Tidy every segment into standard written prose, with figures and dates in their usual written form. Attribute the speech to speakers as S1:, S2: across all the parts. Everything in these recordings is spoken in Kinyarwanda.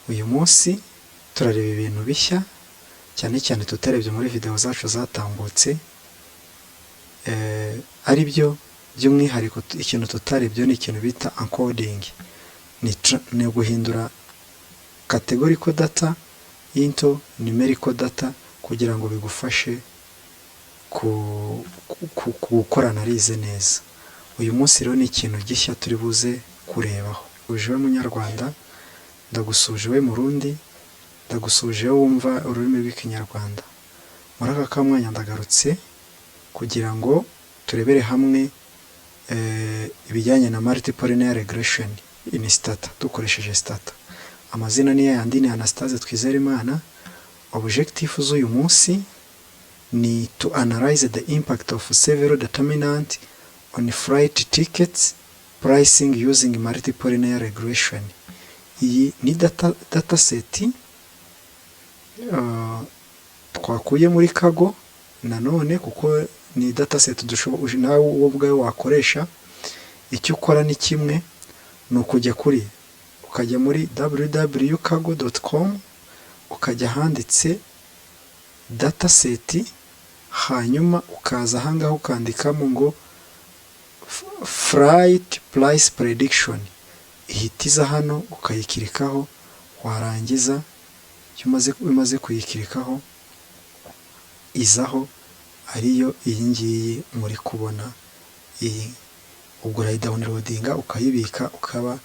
S1: Uyu munsi turareba ibintu bishya cyane cyane tutarebye muri video zacu zatambutse, ari byo by'umwihariko ikintu tutarebye ni ikintu bita encoding, ni guhindura categorical data into numerical data kugira ngo bigufashe gukora analize neza. Uyu munsi rero ni ikintu gishya turi buze kurebaho. Uje munyarwanda, ndagusuje we Murundi, ndagusuje wumva ururimi rw'ikinyarwanda. Muri aka kamwanya ndagarutse kugira ngo turebere hamwe ibijyanye na multiple linear regression in stata dukoresheje stata. Amazina ni yandi ni Anastase Twizerimana. Objective z'uyu munsi ni to analyze the impact of several determinants on flight tickets pricing using multiple linear regression. Iyi ni data set twakuye muri Kaggle nanone, kuko ni data set nawe ubwawe wakoresha. Icyo ukora ni kimwe, ni ukajya muri www.kaggle.com ukajya handitse dataset, hanyuma ukaza ahangaho ukandikamo ngo flight price prediction, ihitiza hano ukayikirikaho. Warangiza umaze kuyikirikaho izaho ariyo iyi ngiyi muri kubona iyi. Ubwo urayidownloadinga ukayibika, ukaba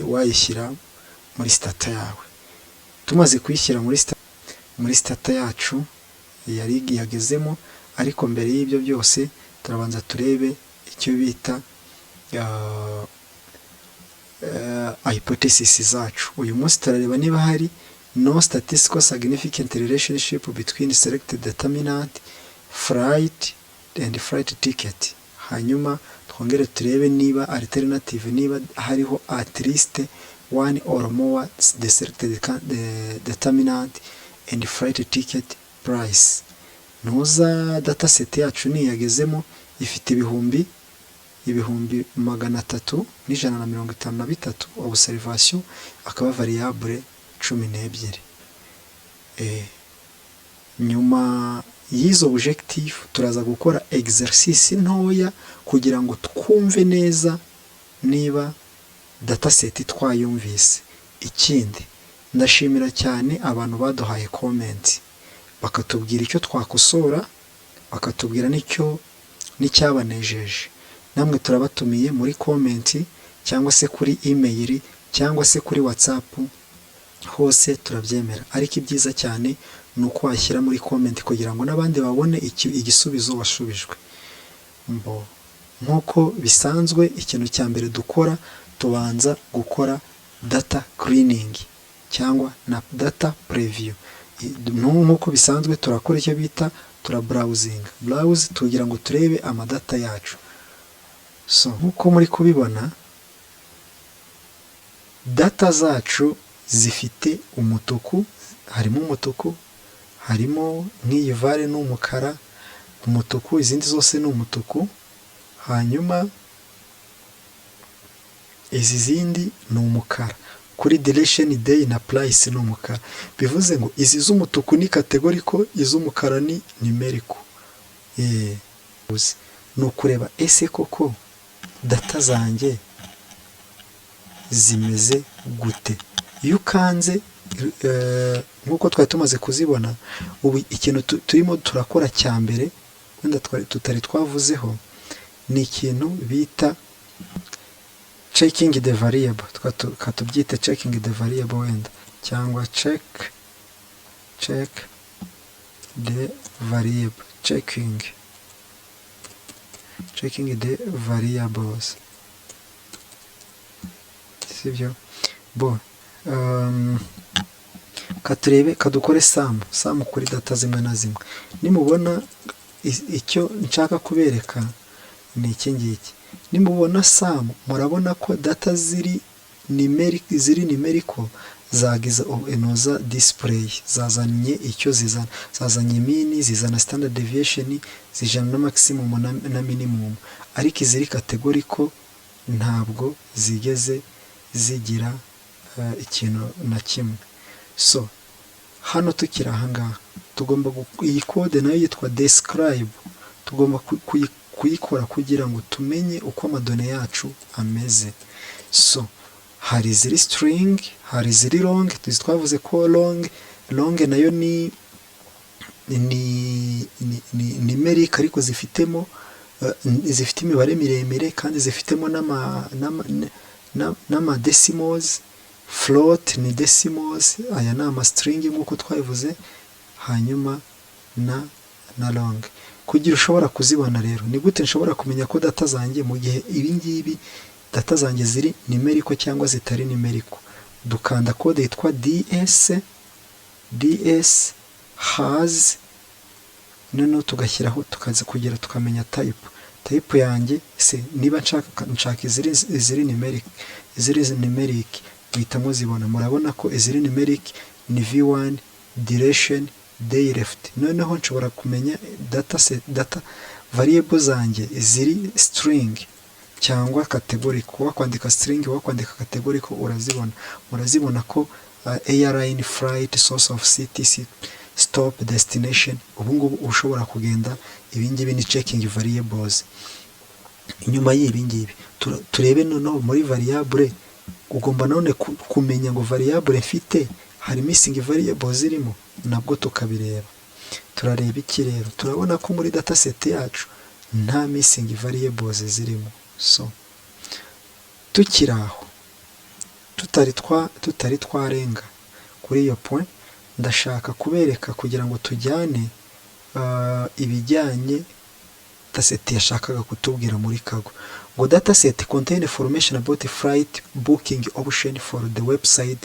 S1: wayishyira muri stata yawe. Tumaze kuyishyira muri stata yacu yagezemo, ariko mbere y'ibyo byose turabanza turebe icyo bita hypothesis zacu. Uyu munsi turareba niba hari no statistical significant relationship between selected determinant flight and flight ticket. Hanyuma twongere turebe niba alternative, niba hariho at least one or more the selected determinant and flight ticket price. Nuza dataset yacu ni yagezemo, ifite ibihumbi 353 observation, akaba variable 12. Nyuma y'izo objective turaza gukora exercise ntoya kugira ngo twumve neza niba dataset twayumvise. Ikindi ndashimira cyane abantu baduhaye comment bakatubwira icyo twakosora, bakatubwira n'icyabanejeje. Namwe turabatumiye muri comment cyangwa se kuri email cyangwa se kuri WhatsApp, hose turabyemera. Ariko ibyiza cyane ni uko washyira muri comment kugira ngo n'abandi babone igisubizo washubijwe. Nk'uko bisanzwe, ikintu cya mbere dukora tubanza gukora data cleaning cyangwa na data preview. Nk'uko bisanzwe turakora icyo bita browse tugira ngo turebe amadata yacu. So nk'uko muri kubibona, data zacu zifite umutuku, harimo nk'iyi vare n'umukara, umutuku, izindi zose ni umutuku. Hanyuma izi zindi ni umukara. Kuri duration day na price ni umukara. Bivuze ngo izi z'umutuku ni categorical, iz'umukara ni numerical. Ni ukureba ese koko data zanjye zimeze gute. Iyo ukanze nk'uko twari tumaze kuzibona, ubu ikintu turimo turakora cya mbere wenda tutari twavuzeho ni ikintu bita checking the variable. Tukatubyita checking the variable wenda, cyangwa check the variable, checking the variables, sibyo? Kadukore sum kuri data zimwe na zimwe. Nimubona icyo nshaka kubereka ni iki ngiki. Nimubona sum, murabona ko data ziri numerical zagiza enoza display, zazanye icyo zizana. Zazanye mean, zizana standard deviation, zijana na maximum na minimum. Ariko iziri categorical ntabwo zigeze zigira ikintu na kimwe. So hano tukiri ahangaha tugomba iyi code nayo yitwa describe, tugomba kuyikora kugira ngo tumenye uko amadone yacu ameze. So hari iziri string, hari iziri long, twavuze ko long nayo ni numeric ariko zifite imibare miremire kandi zifitemo n'ama decimals. Float ni decimals, aya ni ama string nk'uko twabivuze, hanyuma na long. Kugira ushobora kuzibona rero, ni gute nshobora kumenya ko data zanjye mu gihe ibingibi data zanjye ziri numerical cyangwa zitari numerical? Dukanda code yitwa ds has, noneho tugashyiraho tukaza kugira tukamenya type yanjye. Se niba nshaka iziri numeric uhitamo zibona. Murabona ko iziri numeric ni v1 duration day left. Noneho nshobora kumenya data variable zanjye iziri string cyangwa categorical. Wakwandika string, wakwandika categorical, urazibona. Murazibona ko airline, flight, source of city, stop, destination. Ubungubu ushobora kugenda ibingibi ni checking variables. Inyuma y'ibingibi turebe noneho muri variable, ugomba none kumenya ngo variable mfite hari missing variables zirimo, nabwo tukabireba. Turareba iki rero? Turabona ko muri dataset yacu nta missing variables zirimo. So tukiraho tutari twarenga kuri iyo point, ndashaka kubereka kugira ngo tujyane ibijyanye dataset yashakaga kutubwira muri Kaggle. Ngo dataset contain information about flight booking option for the website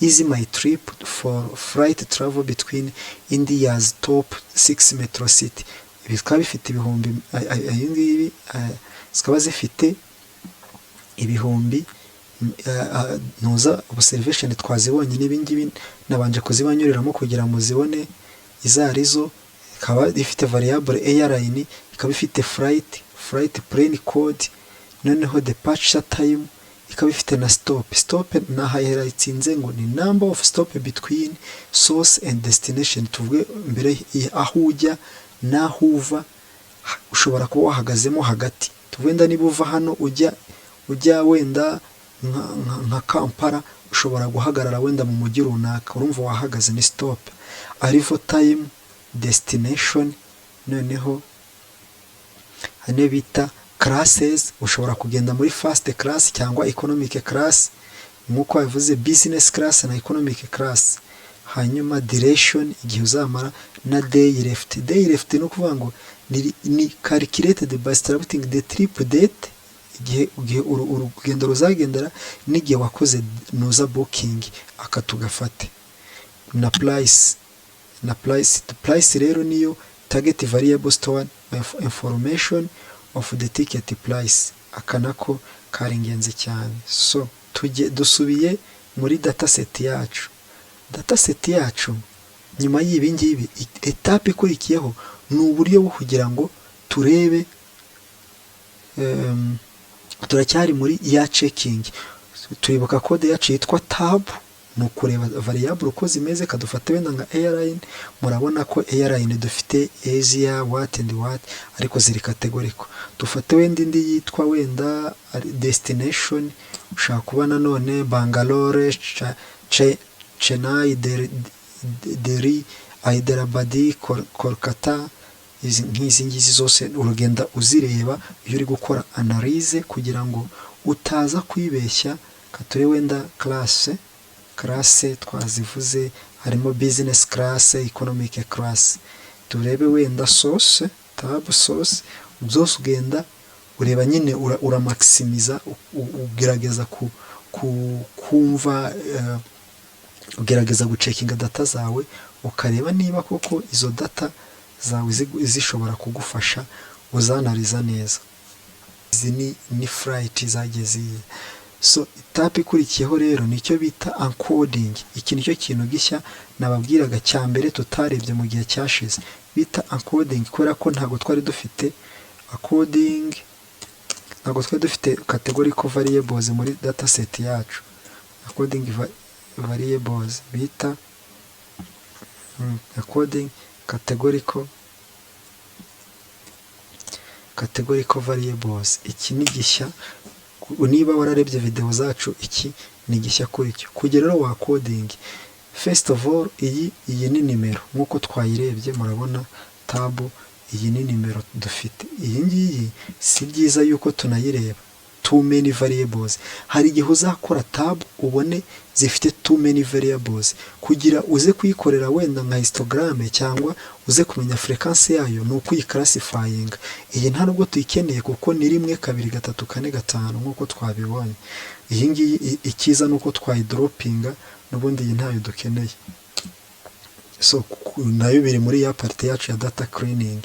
S1: Easy My Trip for flight travel between India's top 6 metro city. Bikaba bifite ibihumbi ayingibi, zikaba zifite ibihumbi nuza observation twazibonye n'ibingibi nabanje kuzibanyuriramo kugira ngo zibone izarizo. Ikaba ifite variable airline, ikaba ifite flight plane code, noneho departure time, ikaba ifite na stop na highlightinze ngo ni number of stop between source and destination. Tuvuge mbere aho ujya naho uva, ushobora kuba wahagazemo hagati. Tuvenda niba uva hano ujya wenda nka Kampala, ushobora guhagarara wenda mu mujyi runaka, urumva wahagaze ni stop. Arrival time, destination, noneho hane bita classes, ushobora kugenda muri first class cyangwa economic class nk'uko bivuze, business class na economic class. Hanyuma duration, igihe uzamara, na day left. Day left no kuvuga ngo ni calculated by subtracting the trip date, igihe urugendo ruzagendera n'igihe wakoze nuza booking akatugafate. Na price the price rero niyo target variable stored information of the ticket price. Akanako kari ingenzi cyane. So dusubiye muri dataset yacu. Nyuma y'ibi ngibi etape ikurikiyeho ni uburyo bwo kugira ngo turebe, turacyari muri ya checking. Turibuka code yacu yitwa tab, ni ukureba variable uko zimeze. Kadufate wenda nka airline, murabona ko airline dufite Asia, what and what, ariko ziri categorical. Dufate wenda indi yitwa wenda destination, ushaka kuba nanone Bangalore, Chennai, Delhi, Hyderabad, Kolkata. Nk'izi ngizi zose urugenda uzireba iyo uri gukora analyze kugira ngo utaza kwibeshya. Kature wenda class twazivuze, harimo business class, economic class. Turebe wenda source, tab source, byose ugenda ureba nyine uramaximiza, ugerageza kumva, ugerageza gucekinga data zawe, ukareba niba koko izo data zawe zishobora kugufasha uzanariza neza. Izi ni flight zageze. So etape ikurikiyeho rero nicyo bita encoding. Iki nicyo kintu gishya nababwiraga cya mbere tutarebye mu gihe cyashize, bita encoding. Kubera ko ntago twari dufite encoding, ntago twari dufite categorical variables muri dataset yacu. according variables bita according categorical variables. Iki ni gishya, niba wararebye video zacu, iki ni gishya kuri cyo. Kugira rero wa coding, first of all iyi ni nimero nkuko twayirebye, murabona tab, iyi ni nimero dufite. Iyi ngiyi si byiza yuko tunayireba too many variables. Hari igihe uzakora tab ubone zifite too many variables, kugira uze kuyikorera wenda nka histogram cyangwa uze kumenya frequency yayo, ni ukuyiclassifying. Iyi nta nubwo tuyikeneye kuko ni 1 2 3 4 5 nkuko twabibonye. Iyi ngiyi ikiza nuko twayidropinga, nubundi iyi ntayo dukeneye. So nayo biri muri ya party yacu ya data cleaning.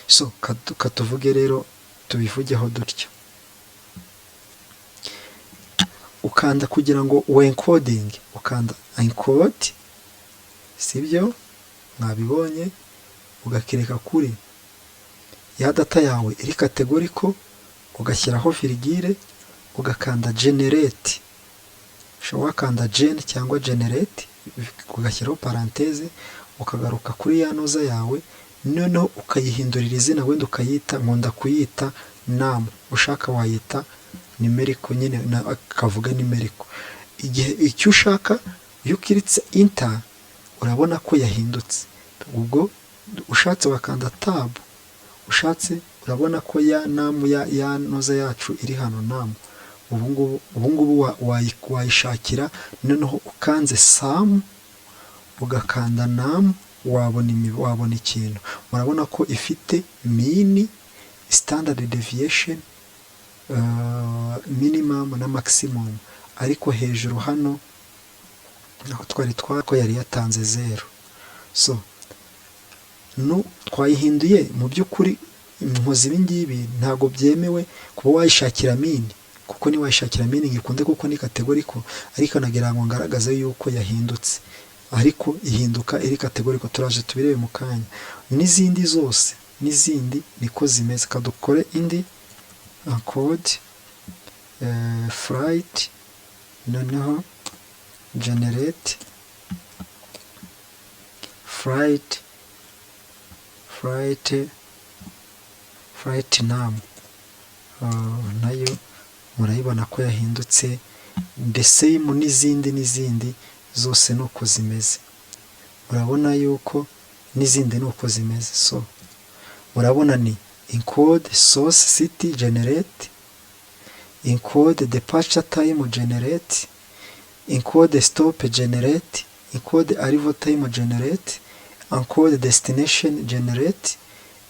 S1: So katuvuge rero tubivugeho dutya. Ukanda kugira ngo encoding, ukanda encode, sibyo mwabibonye, ugakireka kuri ya data yawe iri categorical, ugashyiraho virgule, ugakanda generate. Ushobora kanda gen cyangwa generate, ugashyiraho parenthese, ukagaruka kuri ya noza yawe, noneho ukayihindurira izina, wenda ukayita, nkunda kuyita num, ushaka wayita numerical nyine, akavuga numerical. Igihe icyo ushaka iyo ukiritse enter urabona ko yahindutse. Ubwo ushatse wakanda tab, ushatse urabona ko ya num ya noza yacu iri hano num. Ubu ngubu wayishakira, noneho ukanze sum, ugakanda num, wabona ikintu. Murabona ko ifite mean, standard deviation, minimum na maximum, ariko hejuru hano aho twari ko yari yatanze 0. So twayihinduye. Mu by'ukuri nkoze ibi ngibi ntago byemewe kuba wayishakira mean, kuko ni wayishakira mean ikunde, kuko ni categorical, ariko nagira ngo ngaragaze yuko yahindutse, ariko ihinduka iri categorical. Turaje tubirebe mu kanya. N'izindi zose niko zimeze. Kadukore indi code flight, noneho generate flight num, nayo murayibona ko yahindutse. The same n'izindi zose nuko zimeze. Murabona yuko n'izindi nuko zimeze. So murabona ni encode source city generate, encode departure time generate, encode stop generate, encode arrival time generate, encode destination generate,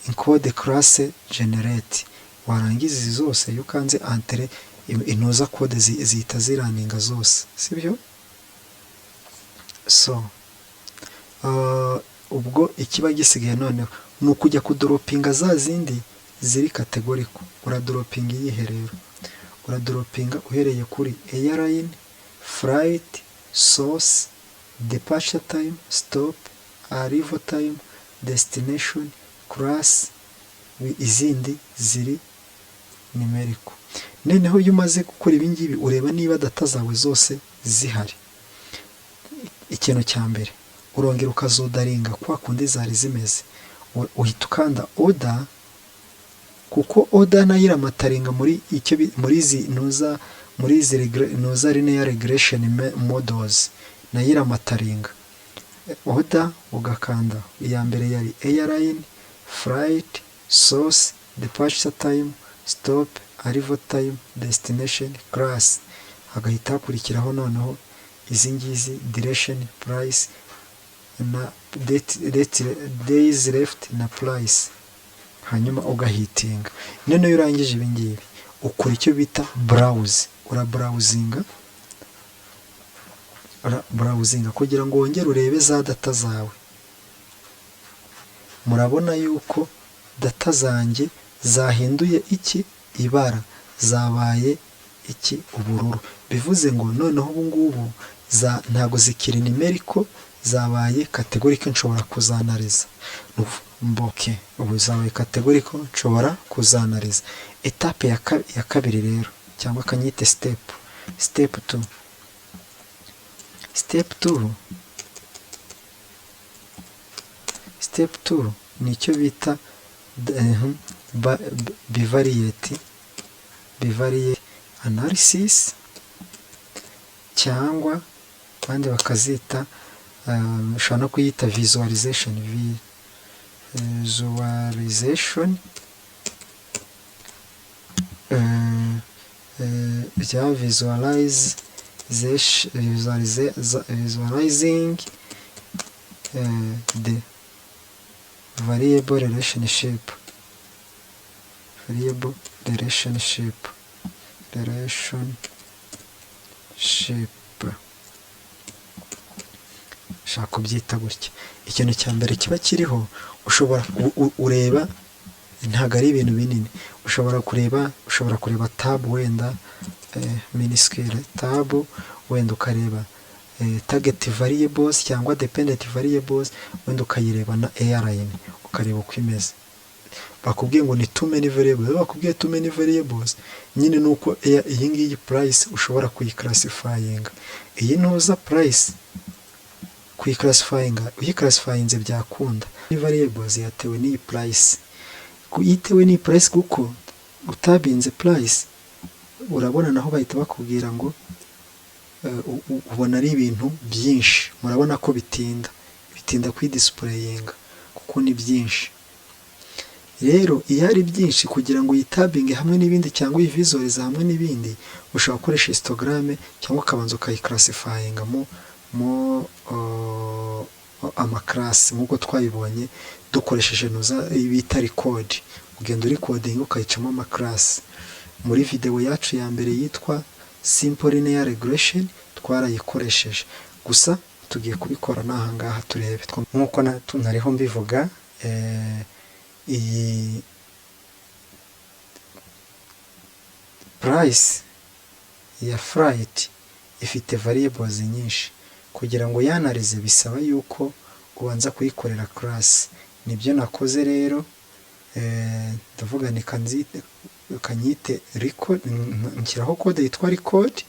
S1: encode class generate. Warangiza izi zose iyo ukanze enter, inoza code zihita ziraninga zose, sibyo? So ubwo ikiba gisigaye noneho ni ukujya kudoropinga za zindi ziri categorical. Uradropinga iyihe rero? Uradropinga uhereye kuri airline, flight, source, departure time, stop, arrival time, destination, class, izindi ziri numerical. Noneho iyo umaze gukora ibi ngibi ureba niba data zawe zose zihari. Ikintu cya mbere urongera ukazodaringa kwa kundi zari zimeze, uhita ukanda order, kuko order nayo iramataringa muri icyo muri izi linear regression models, nayo iramataringa. Order ugakanda iya mbere yari airline, flight, source, departure time, stop, arrival time, destination, class. Hagahita hakurikiraho noneho izi ngizi duration, price na days left na price, hanyuma ugahitinga. None iyo urangije ibi ngibi ukora icyo bita browse. Browsinga kugira ngo wongere urebe za data zawe. Murabona yuko data zanjye zahinduye iki ibara, zabaye iki ubururu. Bivuze ngo noneho ubu ngubu ntago zikiri numerical, zabaye categorical, nshobora kuzanariza. Mboke ubu zabaye categorical, nshobora kuzanariza. Etape ya kabiri rero, cyangwa kanyite step 2. step 2 ni icyo bita bivariate analysis, cyangwa abandi bakazita ushobora no kuyita visualization bya visualizing the variable relationship ushaka kubyita gutya. Ikintu cya mbere kiba kiriho, ushobora ureba, ntabwo ari ibintu binini, ushobora kureba tab wenda minuscule tab, wenda ukareba target variables cyangwa dependent variables, wenda ukayireba na airline ukareba uko imeze. Bakubwiye ngo ni too many variables, bakubwiye too many variables nyine nuko iyi ngiyi price ushobora kuyiclassifyinga. Iyi ntuza price uyiclassifyinze byakunda. Ni variables yatewe n'iyi price, yitewe n'iyi price kuko utabinze price, urabona naho bahita bakubwira ngo ubona ari ibintu byinshi, murabona ko bitinda kwidisplayinga kuko ni byinshi. Rero iyo ari byinshi, kugira ngo uyitabinge hamwe n'ibindi cyangwa uyivisualize hamwe n'ibindi, ushobora gukoresha histogram cyangwa ukabanza ukayiclassifyinga mo amaklasi nk'uko twabibonye dukoresheje bita record. Ugenda recording ukayicamo amaklasi. Muri video yacu ya mbere yitwa simple linear regression twarayikoresheje, gusa tugiye kubikora n'aha ngaha turebe. Nk'uko nariho mbivuga, iyi price ya flight ifite variables nyinshi. Kugira ngo yanarize bisaba yuko ubanza kuyikorera class. Nibyo nakoze rero, ndavuga ni kanyite record, nshyiraho code yitwa record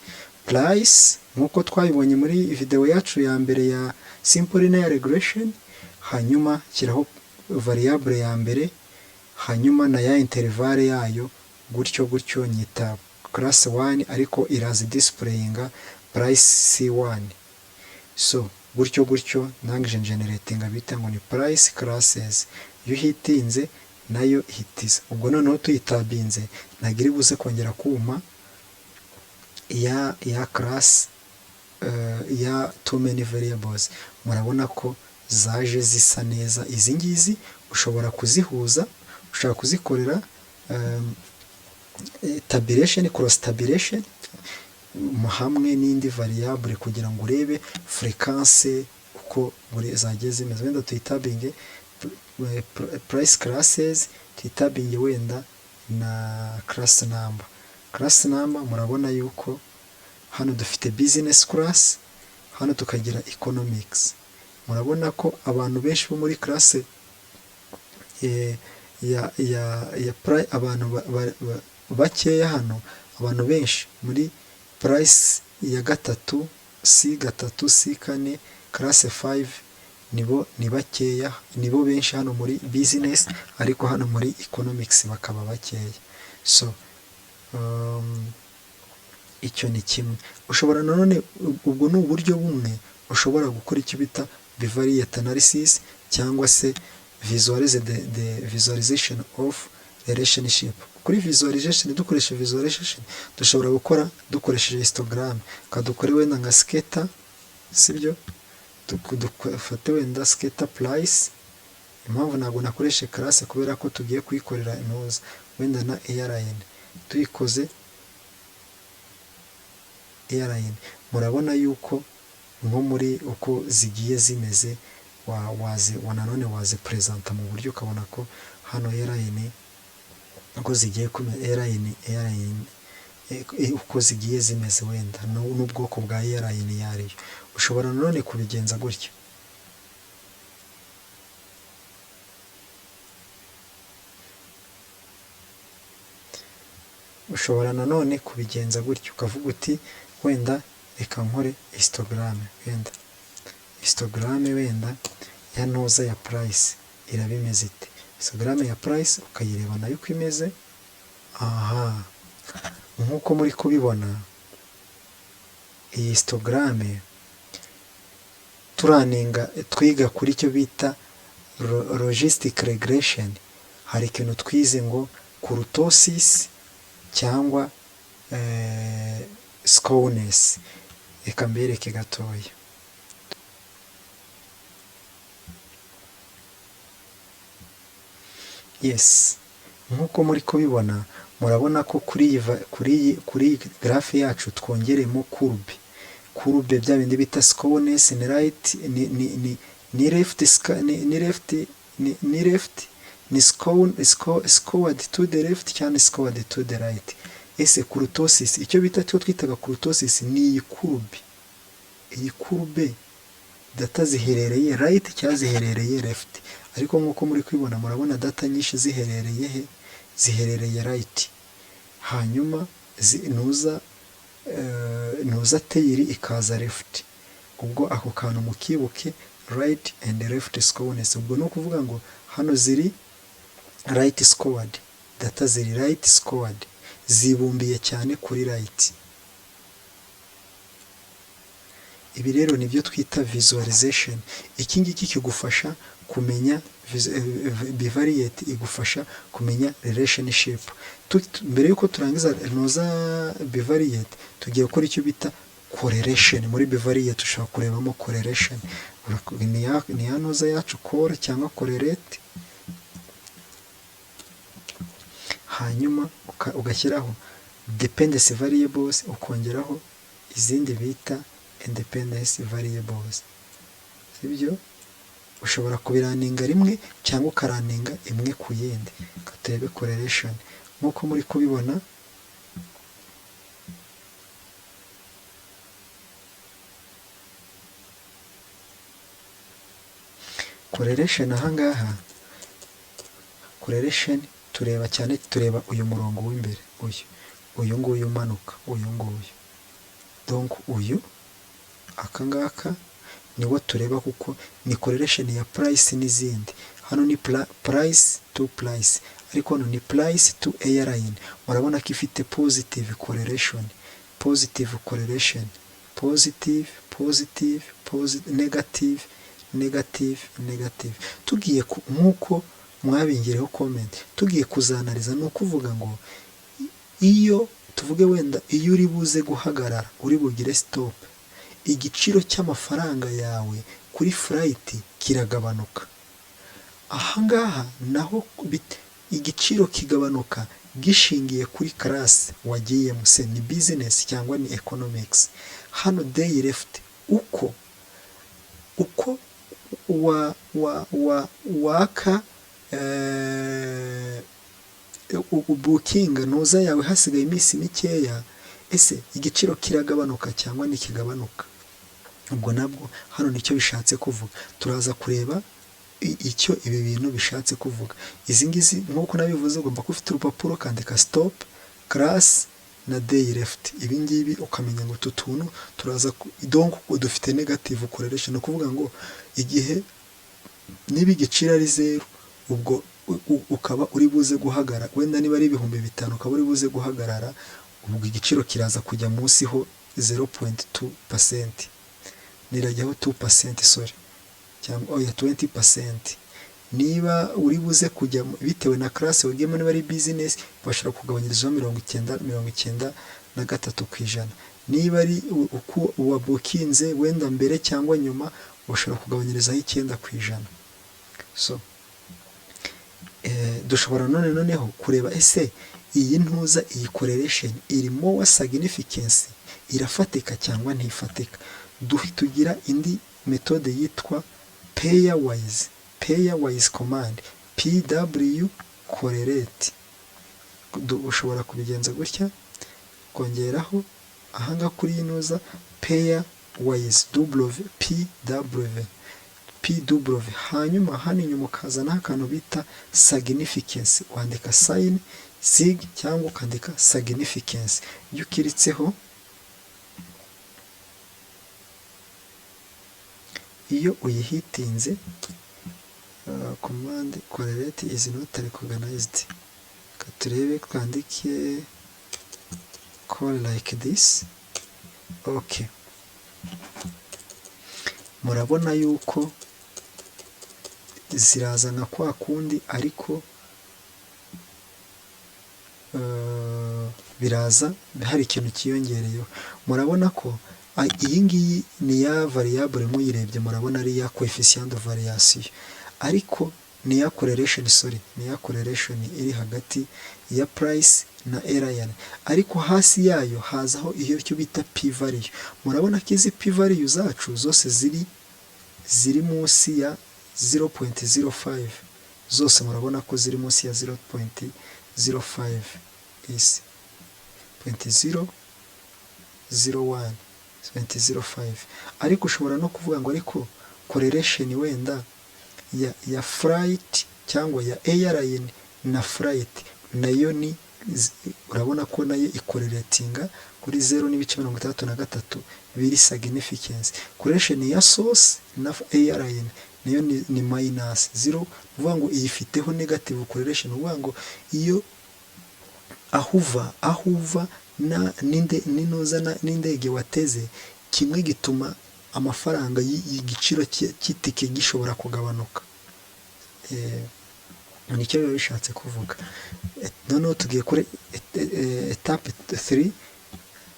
S1: price nk'uko twabibonye muri video yacu ya mbere ya simple linear regression. Hanyuma shyiraho variable ya mbere, hanyuma na ya interval yayo, gutyo nyita class 1, ariko irazi displayinga price C1. So gutyo ndangije generatinga bita ngo ni price classes. Iyo hitinze nayo hitiza. Ubwo noneho tuyitabinze ntabwo iri buze kongera kuma ya class ya too many variables. Murabona ko zaje zisa neza. Izi ngizi ushobora kuzihuza, ushobora kuzikorera tabulation, cross tabulation hamwe n'indi variable kugira ngo urebe frequency uko zagiye zimeze. Wenda tuyitabinge price classes, tuyitabinge wenda na class number. Murabona yuko hano dufite business class, hano tukagira economics. Murabona ko abantu benshi bo muri class abantu bakeya hano, abantu benshi muri price ya gatatu C4 class 5 ni bakeya, nibo benshi hano muri business, ariko hano muri economics bakaba bakeya. So icyo ni kimwe. Ushobora nanone, ubwo ni uburyo bumwe ushobora gukora icyo bita bivariate analysis, cyangwa se the visualization of relationship. Kuri visualization, dukoresha visualization dushobora gukora dukoresheje histogram. Kadukore wenda nka scatter, sibyo? Dufate wenda scatter price. Impamvu ntabwo nakoreshe class kubera ko tugiye kuyikorera inoza, wenda na airline. Tuyikoze airline, murabona yuko nko muri uko zigiye zimeze nanone waze presenta mu buryo ukabona ko hano airline uko zigiye airline uko zigiye zimeze, wenda n'ubwoko bwa airline yariyo. Ushobora nanone kubigenza gutya. Ukavuga uti wenda reka nkore histogaramu wenda ya ntuza ya price iraba imeze ite. Histogaramu ya price ukayireba nayo uko imeze. Aha, nk'uko muri kubibona iyi histogaramu twiga kuri icyo bita logistic regression, hari ikintu twize ngo kurtosis cyangwa skewness. Reka mbereke gatoya. Yes, nk'uko muri kubibona murabona ko kuri grafe yacu twongeremo kurube bya bindi bita skewness ni right ni left ni skewed to the left cyangwa skewed to the right. Ese kurtosis, icyo bita cyo twitaga kurtosis ni iyi kurube data ziherereye right cyangwa ziherereye left, ariko nk'uko muri kwibona murabona data nyinshi ziherereye he, ziherereye right. Hanyuma ntuza teyiri ikaza left. Ubwo ako kantu mukibuke, right and left skewness. Ubwo ni ukuvuga ngo hano ziri right skewed, data ziri right skewed, zibumbiye cyane kuri right. Ibi rero nibyo twita visualization. Iki ngiki kigufasha kumenya bivariate, igufasha kumenya relationship. Mbere yuko turangiza ntuza bivariate, tugiye gukora icyo bita correlation. Muri bivariate ushobora kurebamo correlation, ni ya ntuza yacu core cyangwa correlate. Hanyuma ugashyiraho dependency variables, ukongeraho izindi bita independence variables. Sibyo? Ushobora kubiraninga rimwe cyangwa ukaraninga imwe ku yindi. Turebe correlation nk'uko muri kubibona. Correlation ahangaha, correlation tureba cyane, tureba uyu murongo w'imbere, uyu nguyu umanuka, uyu nguyu. Donc uyu akangaka niwo tureba kuko ni correlation ya price n'izindi. Hano ni price to price, ariko hano ni price to airline. Murabona ko ifite positive correlation, negative. Tugiye nk'uko mwabingireho comment, tugiye kuzanariza, ni ukuvuga ngo iyo tuvuge wenda iyo uri buze guhagarara, uri bugire stop, igiciro cy'amafaranga yawe kuri flight kiragabanuka. Ahangaha naho igiciro kigabanuka gishingiye kuri class wagiyemo, se ni business cyangwa ni economics. Hano day left, uko waka booking ntuza yawe hasigaye iminsi mikeya, ese igiciro kiragabanuka cyangwa ntikigabanuka? Ubwo nabwo hano nicyo bishatse kuvuga. Turaza kureba icyo ibi bintu bishatse kuvuga. Izi ngizi nk'uko nabivuze, ugomba kuba ufite urupapuro ukandika stop, class na day left. Ibi ngibi ukamenya ngo utu tuntu turaza donc dufite negative correlation, no kuvuga ngo igihe niba igiciro ari 0, ubwo ukaba uri buze guhagarara, wenda niba ari 5,000 ukaba uri buze guhagarara, ubwo igiciro kiraza kujya munsi ho 0.2%, nirajyaho 2%, sorry, cyangwa 20%. Niba uri buze kujya bitewe na class wagiyemo, niba ari business bashobora kugabanyirizaho 93%. Niba ari uko wabukinze wenda mbere cyangwa nyuma, bashobora kugabanyirizaho 9%. So dushobora noneho kureba ese iyi ntuza, iyi correlation irimo wa significance, irafatika cyangwa ntifatika. Tugira indi methode yitwa pairwise command, pw correlate. Ushobora kubigenza gutya, kongeraho ahanga kuri inuza pairwise pw, hanyuma hano inyuma ukazana akantu bita significance, wandika sign cyangwa ukandika significance. Iyo ukiritseho iyo uyihitinze command correlate is not recognized. Turebe twandike call like this. Okay, murabona yuko ziraza nka kwa kundi, ariko biraza hari ikintu kiyongereyeho. Murabona ko iyi ngiyi ni ya variable muyirebye, murabona ari ya coefficient de variation, ariko ni ya correlation, ni ya correlation iri hagati ya price na RIN, ariko hasi yayo hazaho iyo cyo bita p value. Murabona ko izi p value zacu zose ziri munsi ya 0.05, zose murabona ko ziri munsi ya 0.05 is 0.001 0.05, ariko ushobora no kuvuga ngo ariko correlation wenda ya flight cyangwa ya airline na flight nayo ni, urabona ko nayo ikorelatinga kuri 0.63 biri significance. Correlation ya source na airline nayo ni minus 0, uvuga ngo iyifiteho negative correlation, uvuga ngo iyo ahuva n'indege wateze, kimwe gituma amafaranga y'igiciro cy'itike gishobora kugabanuka. Nicyo biba bishatse kuvuga. Noneho tugiye kuri etape 3,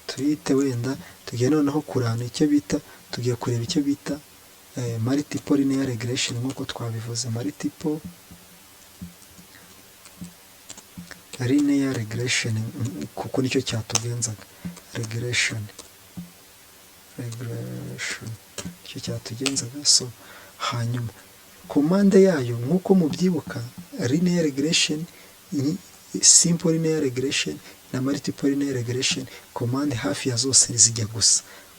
S1: tuyite wenda tugiye noneho kurana icyo bita, tugiye kureba icyo bita multiple linear regression, nk'uko twabivuze. Multiple linear regression kuko nicyo cyatugenzaga, regression icyo cyatugenzaga. So hanyuma komande yayo nk'uko mubyibuka, linear regression, simple linear regression na multiple linear regression, komande hafi ya zose zijya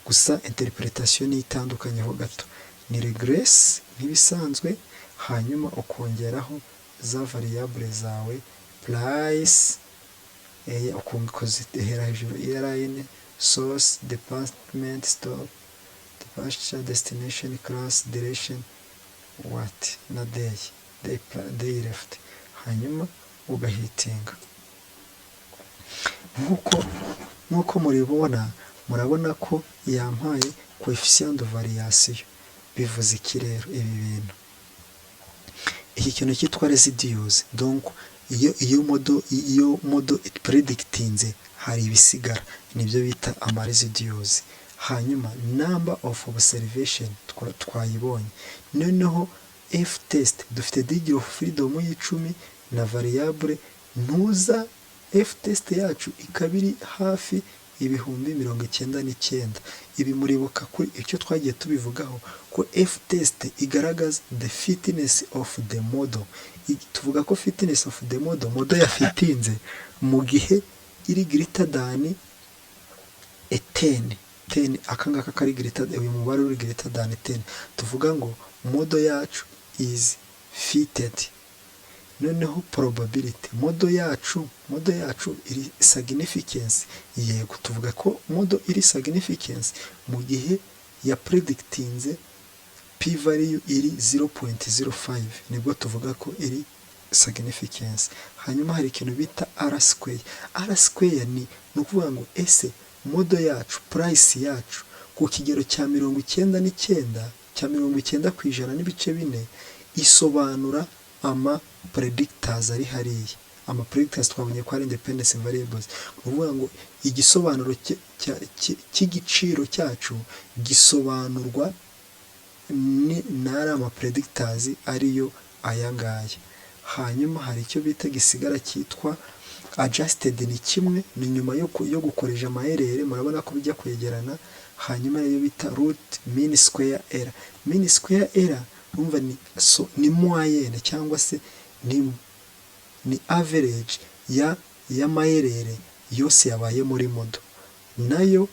S1: gusa interpretation itandukanyeho gato. Ni regress nk'ibisanzwe, hanyuma ukongeraho za variable zawe price, ukongera hejuru airline, source, department, stop, departure, destination, class, duration, what na day left, hanyuma ugahitinga. Nk'uko murabona ko yampaye coefficient de variation. Bivuze iki rero ibi bintu? Iki kintu cyitwa residues. Donc iyo modo predictinze hari ibisigara, nibyo bita ama residues. Hanyuma number of observation twayibonye. Noneho f test dufite degree of freedom y'10 na variable ntuza. F test yacu ikabiri hafi 99,000. Ibi muribuka kuri icyo twagiye tubivugaho ko F test igaragaza the fitness of the model. Tuvuga ko fitness of the model yafitinze mu gihe iri greater than 10. Akangaka kari greater, uyu mubare uri greater than 10, tuvuga ngo model yacu is fitted. Noneho probability, model yacu iri significance, yego tuvuga ko model iri significance mu gihe ya predictinze p value iri 0.05, nibwo tuvuga ko iri significance. Hanyuma hari ikintu bita R square. R square ni ukuvuga ngo ese model yacu, price yacu ku kigero cya 99% isobanura ama predictors ari hariya. Ama predictors twabonye ko ari independence variables, uvuga ngo igisobanuro cy'igiciro cyacu gisobanurwa n'ari ama predictors ariyo ayangaya. Hanyuma hari icyo bita gisigara cyitwa adjusted, ni kimwe ni nyuma yo gukoresha amaherere, murabona ko bijya kwegerana. Hanyuma iyo bita root mean square error. Mean square error umva ni moyenne cyangwa se ni average ya maherere yose yabaye muri model. Nayo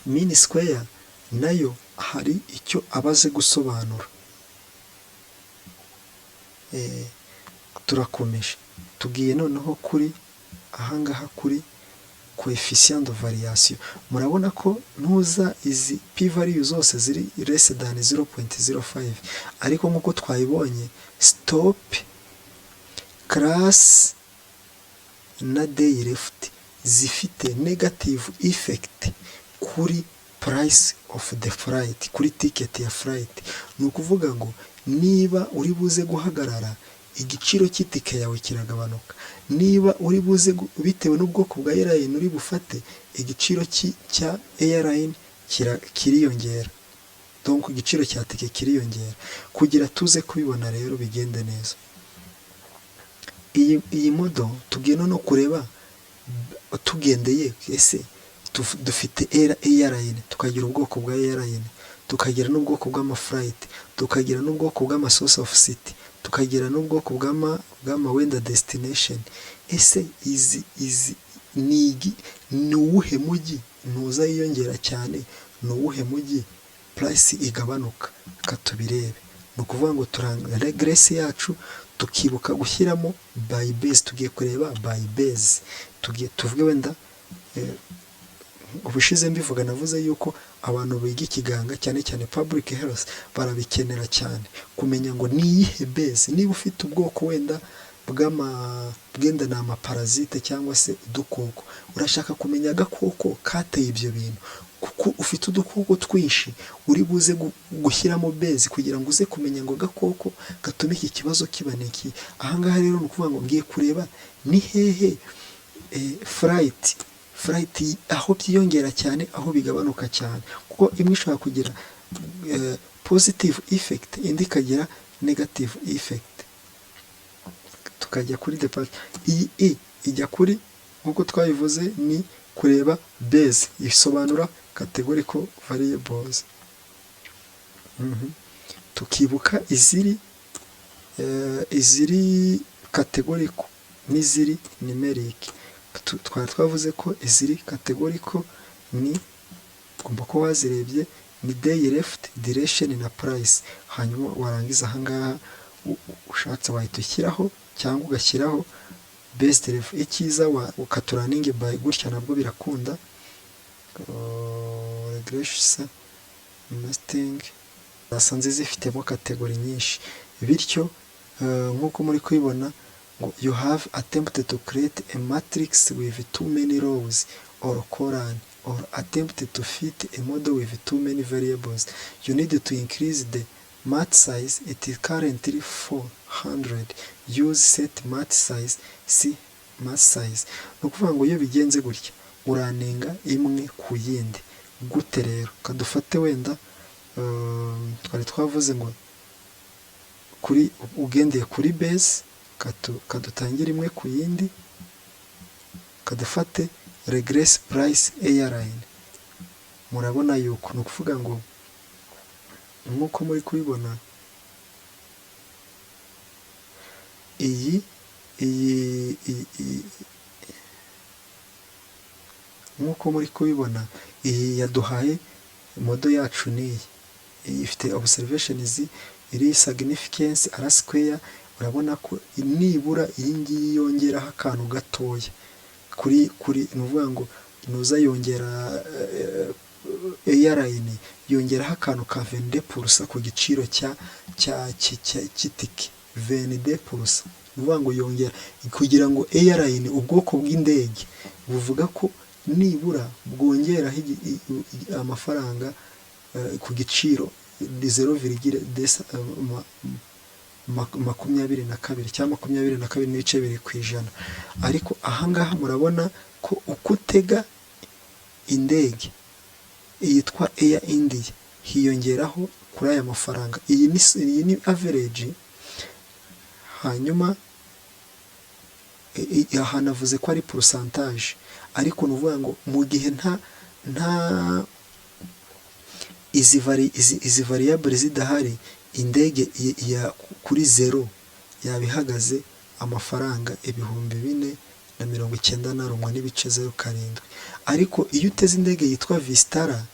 S1: mean square nayo hari icyo abaze gusobanura. Turakomeje tugiye noneho kuri ahangaha kuri coefficient de variation. Murabona ko ntuza izi p value zose ziri less than 0.05, ariko nk'uko twayibonye stop, class na day left zifite negative effect kuri price of the flight, kuri ticket ya flight. Ni ukuvuga ngo niba uri buze guhagarara igiciro cy'itike yawe kiragabanuka, niba uri buze bitewe n'ubwoko bwa airline uri bufate igiciro cya airline kiriyongera, donc igiciro cya tike kiriyongera. Kugira tuze kubibona rero bigende neza, iyi modo tugenda no kureba tugendeye ese dufite airline, tukagira ubwoko bwa airline, tukagira n'ubwoko bw'amaflight, tukagira n'ubwoko bw'amasource of city, tukagira n'ubwoko bw'ama wenda destination. Ese izi ni uwuhe mujyi ntuza yiyongera cyane, ni uwuhe mujyi price igabanuka? Katubirebe. Ni ukuvuga ngo turanga regress yacu tukibuka gushyiramo by base. Tugiye kureba by base, tuvuge wenda ubushize mbivuga navuze yuko abantu biga ikiganga cyane cyane public health barabikenera cyane kumenya ngo ni iyihe base. Niba ufite ubwoko wenda bwenda ni amaparasite cyangwa se udukoko, urashaka kumenya agakoko kateye ibyo bintu, kuko ufite udukoko twinshi uri buze gushyiramo base kugira ngo uze kumenya ngo agakoko gatuma iki kibazo kiboneka. Ahangaha rero ni ukuvuga ngo ngiye kureba ni hehe flight aho byiyongera cyane, aho bigabanuka cyane, kuko imwe ishobora kugira positive effect, indi ikagira negative effect. Tukajya kuri depart, iyi ijya kuri nkuko twabivuze ni kureba base, isobanura categorical variables. Tukibuka iziri categorical n'iziri numeric. Twavuze ko iziri categorical ni ugomba ko wazirebye ni day left, duration na price. Hanyuma warangiza ahangaha ushatse wahita ushyiraho cyangwa ugashyiraho best ref. Ikiza ukaturaninge by gutya nabwo birakunda. Regression nesting zasanze zifitemo kategori nyinshi, bityo nk'uko muri kubibona ngo you have attempted to create a matrix with too many rows or column, or attempted to fit a model with too many variables. You need to increase the mat size. It is currently 400. Use set mat size, see mat size. Ni ukuvuga ngo iyo bigenze gutya uranenga imwe ku yindi. Gute rero? Kadufate wenda twari twavuze ngo kuri ugendeye kuri base kadutangira imwe ku yindi, kadufate regress price airline. Murabona yuko ni ukuvuga ngo nk'uko muri kubibona nk'uko muri kubibona iyi yaduhaye modo yacu niyi ifite observations iri significance r square. Urabona ko nibura iyi ngiyi yongeraho akantu gatoya kuri nuvuga ngo nuza yongera airline yongeraho akantu ka 22% ku giciro cy'itike 22%. Nuvuga ngo yongera kugira ngo airline ubwoko bw'indege buvuga ko nibura bwongeraho amafaranga ku giciro 0,22 cyangwa 22.2%. Ariko ahangaha murabona ko ukutega indege yitwa Air India hiyongeraho kuri aya mafaranga. Iyi ni average. Hanyuma hanavuze ko ari percentage, ariko nuvuga ngo mu gihe nta izi variable zidahari, indege ya kuri 0 yabihagaze amafaranga 4,491.07. Ariko iyo uteze indege yitwa Vistara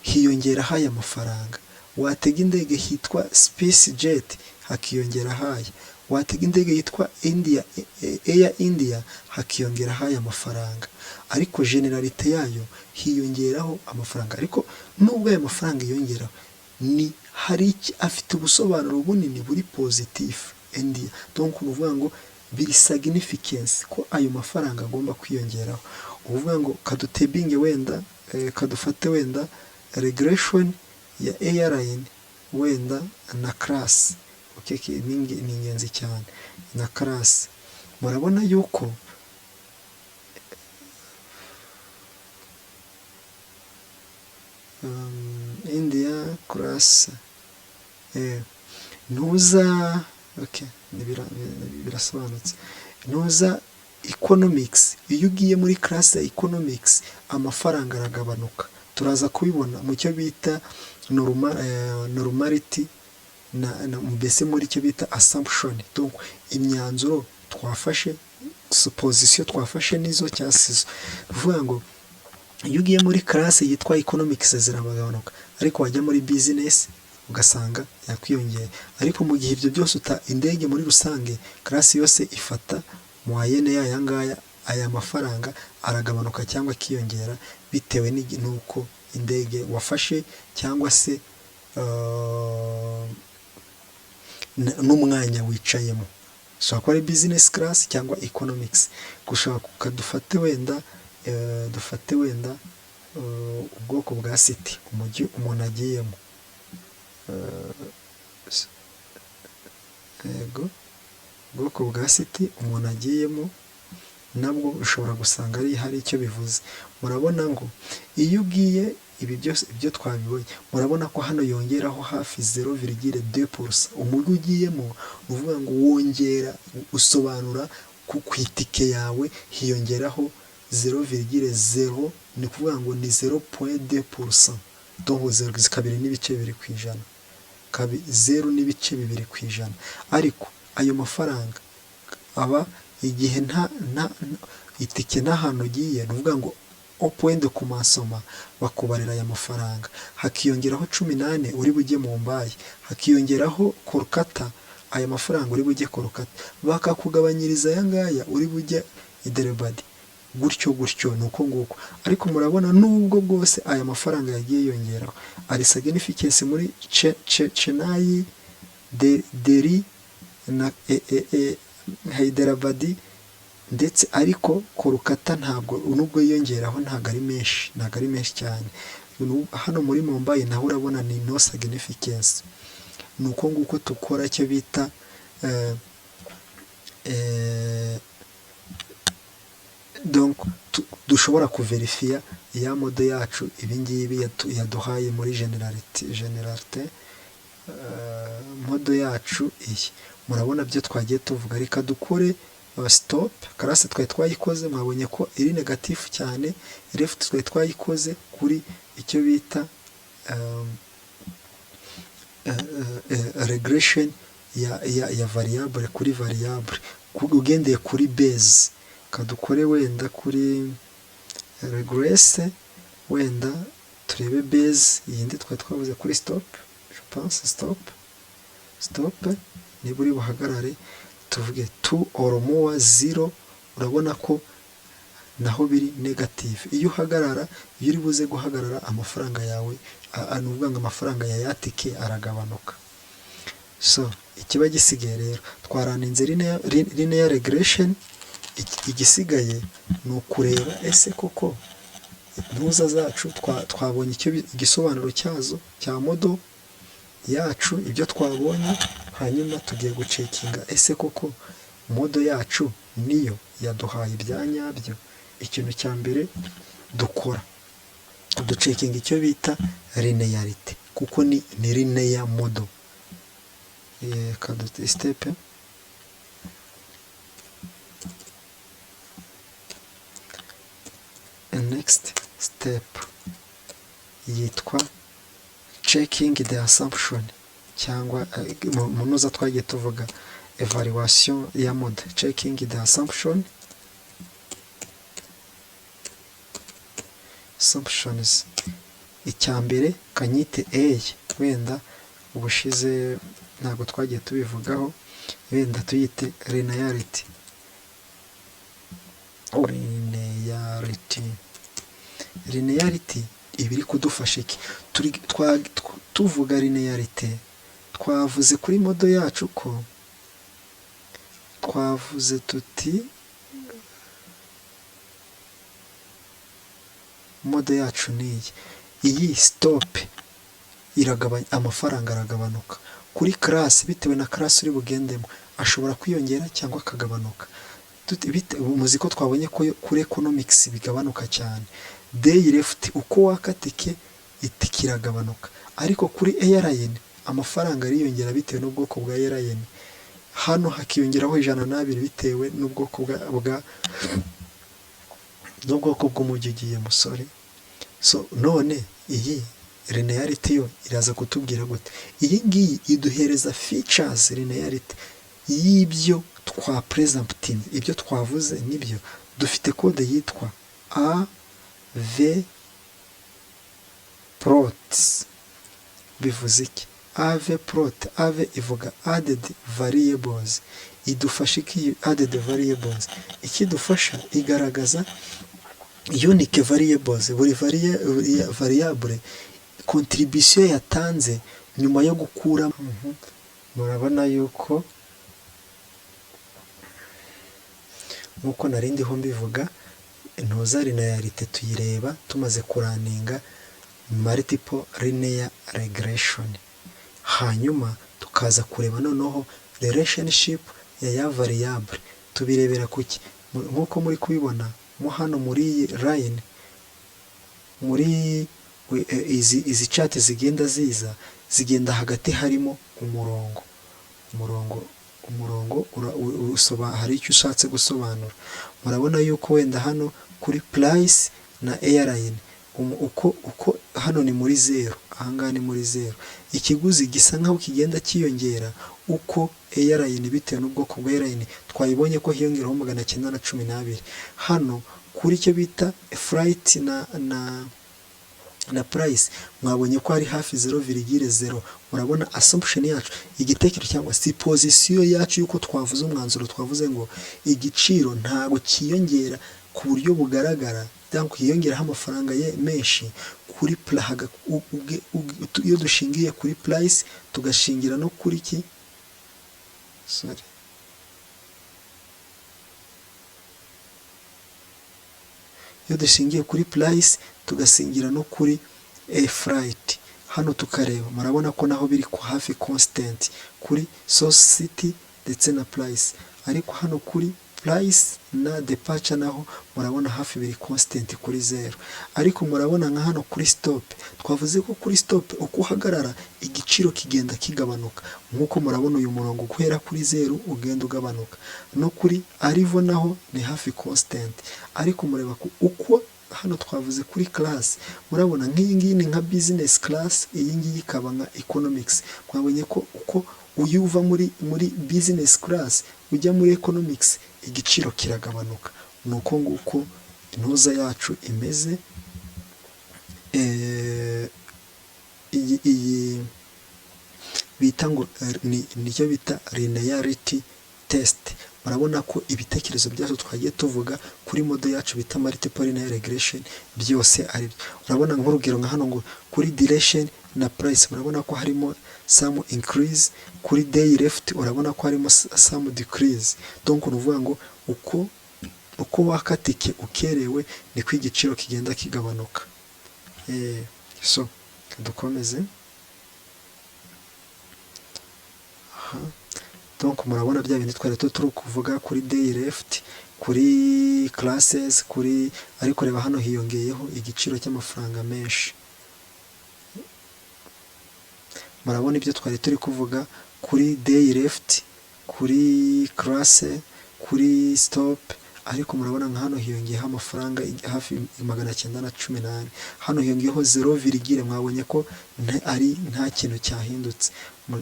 S1: hiyongera haya mafaranga. Watega indege hitwa Space Jet hakiyongera haya. watega indege yitwa Air India hakiyongeraho aya mafaranga, ariko generalite yayo hiyongeraho amafaranga. Ariko nubwo aya mafaranga yiyongeraho hari afite ubusobanuro bunini buri positif India, donc uvuga ngo biri significance ko ayo mafaranga agomba kwiyongeraho. Uvuga ngo kadutebinge wenda kadufate wenda regression ya airline wenda na class, okay, ni ingenzi cyane na class. Murabona yuko India class ntuza, okay, birasobanutse. Ntuza economics, iyo ugiye muri class ya economics amafaranga aragabanuka, turaza kubibona mu cyo bita normality na mbese muri cyo bita assumption, donc imyanzuro twafashe, supposition twafashe nizo cyasizo. Uvuga ngo iyo ugiye muri class yitwa economics ziragabanuka, ariko wajya muri business ugasanga yakwiyongera. Ariko mu gihe ibyo byose indege muri rusange class yose ifata moyenne y'aya ngaya, aya mafaranga aragabanuka cyangwa akiyongera bitewe n'uko indege wafashe cyangwa se n'umwanya wicayemo, ushobora kuba ari business class cyangwa economics. Gushaka dufate wenda ubwoko bwa city, umujyi umuntu agiyemo, yego, ubwoko bwa city umuntu agiyemo nabwo ushobora gusanga hari icyo bivuze. Murabona ngo iyo ugiye ibi byose ibyo twabibonye, murabona ko hano yongeraho hafi 0,2%. umujyi ugiyemo uvuga ngo wongera, usobanura ku itike yawe hiyongeraho 0,0, ni kuvuga ngo ni 0.2%, donc 0.2%, 0.2%. Ariko ayo mafaranga aba igihe nta itike nta hantu ugiye, ni ukuvuga ngo au point de commencement bakubarira aya mafaranga, hakiyongeraho 18 uri bujye mu Mumbai, hakiyongeraho Kolkata aya mafaranga uri bujye Kolkata, bakakugabanyiriza aya ngaya uri bujye Hyderabad, gutyo nuko nguko. Ariko murabona nubwo bwose aya mafaranga yagiye yongeraho, ari significance muri Chennai, Delhi na Hyderabad ndetse, ariko Kolkata ntabwo nubwo yiyongeraho ntabwo ari menshi cyane. Hano muri Mumbai naho urabona ni no significance. Nuko nguko tukora icyo bita donc dushobora kuverifia ya mode yacu ibingibi yaduhaye muri generalite mode yacu iyi. Murabona byo twagiye tuvuga, reka dukore stop. Class twari twayikoze, mwabonye ko iri negative cyane. Left twari twayikoze kuri icyo bita regression ya variable kuri variable, ugendeye kuri base. Kadukore wenda kuri regress, wenda turebe base yindi twari twavuze kuri stop. Je pense stop niba uri buhagarare tuvuge 2 or more 0, urabona ko naho biri negative. Iyo uhagarara, iyo uri buze guhagarara, amafaranga yawe anuvuga ngo amafaranga ya yatike aragabanuka. So ikiba gisigaye rero twaraninze linear regression, igisigaye ni ukureba ese koko impuza zacu twabonye icyo igisobanuro cyazo cya modo yacu, ibyo twabonye, hanyuma tugiye gucekinga ese koko modo yacu niyo yaduhaye ibyanyabyo. Ikintu cya mbere dukora ducekinga icyo bita linearity, kuko ni linear model. Kadute step next step yitwa checking the assumption, cyangwa munoza twagiye tuvuga evaluation ya mode. Checking the assumptions. Icyambere kanyite A, wenda ubushize ntabwo twagiye tubivugaho. wenda tuyite linearity. Linearity iba iri kudufasha iki? Tuvuga linearity twavuze kuri modo yacu ko twavuze tuti modo yacu niyi, iyi stop iragabanya, amafaranga aragabanuka kuri class bitewe na class uri bugendemo, ashobora kwiyongera cyangwa akagabanuka. Muzi ko twabonye ko kuri economics bigabanuka cyane. Day left uko wakatike itike iragabanuka, ariko kuri airline amafaranga ariyongera bitewe n'ubwoko bwa airline. Hano hakiyongeraho 120 bitewe n'ubwoko bw'umujyi ugiye musore. So none iyi linearity yo iraza kutubwira gute? Iyi ngiyi iduhereza features linearity y'ibyo twa presenting, ibyo twavuze nibyo. Dufite code yitwa AV plot. Bivuze iki? AV plot, AV ivuga added variables. Idufasha iki added variables? Ikidufasha igaragaza unique variables, buri variable contribution yatanze nyuma yo gukura. Murabona yuko nkuko narindiho mbivuga, intuza linearity tuyireba tumaze kuraninga multiple linear regression, hanyuma tukaza kureba noneho relationship ya variable. Tubirebera kuki? Nkuko muri kubibona mo hano muri line, muri izi chat zigenda zigenda hagati harimo umurongo hari icyo ushatse gusobanura. Murabona yuko wenda hano kuri price na airline uko hano ni muri 0, ahangaha ni muri 0. Ikiguzi gisa nkaho kigenda kiyongera uko airline bitewe n'ubwoko bwa airline. Twayibonye ko hiyongeraho 912. Hano kuri icyo bita flight na price mwabonye ko hari hafi 0,0. Murabona assumption yacu, igitekerezo cyangwa supposition yacu yuko twavuze umwanzuro, twavuze ngo igiciro ntago kiyongera ku buryo bugaragara, cyangwa kiyongeraho amafaranga menshi kuri iyo dushingiye kuri price tugashingira no kuri ki iyo dushingiye kuri price tugasingira no kuri flight. Hano tukareba murabona ko naho biri ku hafi constant kuri source city ndetse na price, ariko hano kuri price na departure naho murabona hafi biri constant kuri 0. Ariko murabona nka hano kuri stop, twavuze ko kuri stop uko uhagarara igiciro kigenda kigabanuka, nkuko murabona uyu murongo guhera kuri 0 ugenda ugabanuka. No kuri arrival naho ni hafi constant, ariko mureba ko uko hano twavuze kuri class, murabona nk'iyi ngiyi ni nka business class, iyi ngiyi ikaba nka economics. Mwabonye ko uko uyuva muri business class ujya muri economics igiciro kiragabanuka. Nuko nguko intuza yacu imeze. Iyi bita ngo nicyo bita linearity test. Murabona ko ibitekerezo byacu twagiye tuvuga kuri modo yacu bita multiple linear regression byose ari byo. Urabona nk'urugero nka hano ngo kuri duration na price murabona ko harimo some increase, kuri day left urabona ko harimo some decrease. Donc uvuga ngo uko wakatike ukerewe ni ko igiciro kigenda kigabanuka. So dukomeze. Donc murabona bya bindi twari turi kuvuga kuri day left, kuri classes, kuri ariko reba hano hiyongeyeho igiciro cy'amafaranga menshi. Murabona ibyo twari turi kuvuga kuri day left, kuri classe, kuri stop, ariko murabona nka hano hiyongeyeho amafaranga hafi 918. Hano hiyongeyeho 0, mwabonye ko nta kintu cyahindutse.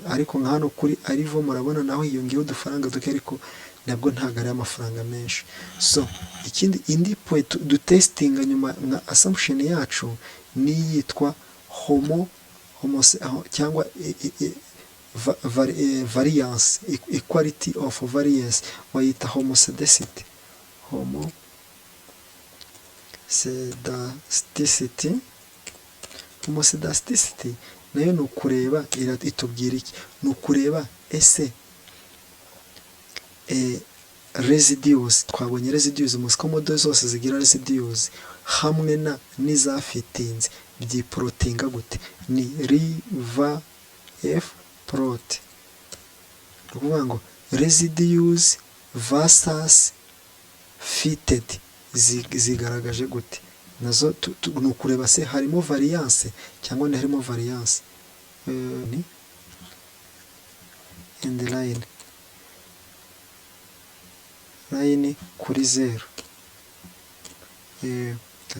S1: Ariko nka hano kuri arrival murabona naho hiyongeyeho udufaranga duke, ariko nabwo ntago ari amafaranga menshi. So ikindi indi point du testing nyuma nka assumption yacu ni yitwa cyangwa variance, equality of variance, wayita homoscedasticity. Homoscedasticity nayo ni ukureba, itubwira iki? Ni ukureba ese residues, twabonye residues, muzi ko model zose zigira residues, hamwe n'izafitinze byiporotinga gute? Ni riva f plot. Ni ukuvuga ngo residues versus fitted zigaragaje gute? Nazo ni ukureba se harimo variance cyangwa ntiharimo variance. Ni in the line kuri 0.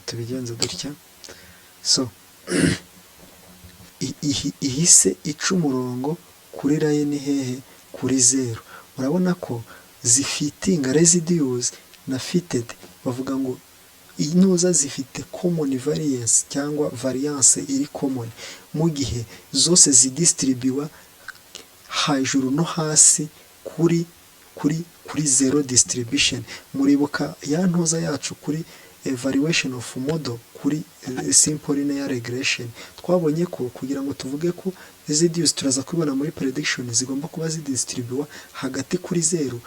S1: Tubigenza dutya. So ihise ica umurongo kuri line hehe? Kuri 0. Urabona ko zifitinga residues na fitted, bavuga ngo intuza zifite common variance cyangwa variance iri common, mu gihe zose zidistribuwa hejuru no hasi kuri zero distribution. Muribuka ya ntuza yacu kuri evaluation of model kuri simple linear regression, twabonye ko kugira ngo tuvuge ko residues turaza kubibona muri prediction zigomba kuba zidistribuwa hagati kuri 0,